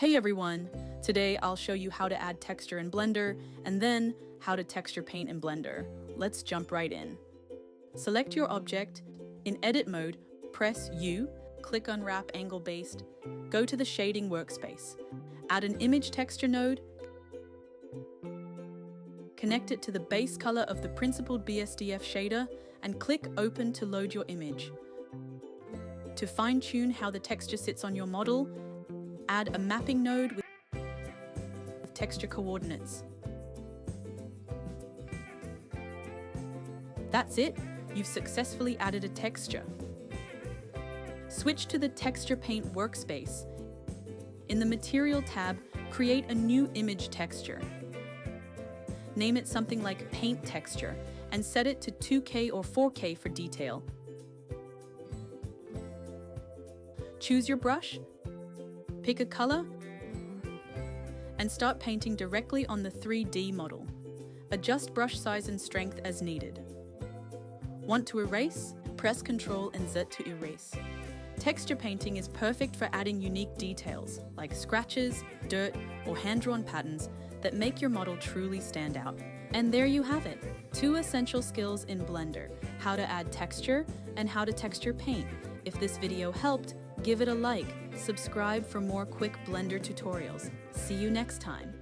Hey everyone! Today I'll show you how to add texture in Blender and then how to texture paint in Blender. Let's jump right in. Select your object. In edit mode, press U, click on Wrap Angle Based, go to the shading workspace. Add an image texture node, connect it to the base color of the principled BSDF shader and click Open to load your image. To fine-tune how the texture sits on your model, add a mapping node with texture coordinates. That's it, you've successfully added a texture. Switch to the Texture Paint workspace. In the Material tab, create a new image texture. Name it something like Paint Texture and set it to 2K or 4K for detail. Choose your brush, pick a color, and start painting directly on the 3D model. Adjust brush size and strength as needed. Want to erase? Press Ctrl and Z to erase. Texture painting is perfect for adding unique details, like scratches, dirt, or hand-drawn patterns that make your model truly stand out. And there you have it, 2 essential skills in Blender, how to add texture and how to texture paint. If this video helped, give it a like, subscribe for more quick Blender tutorials. See you next time.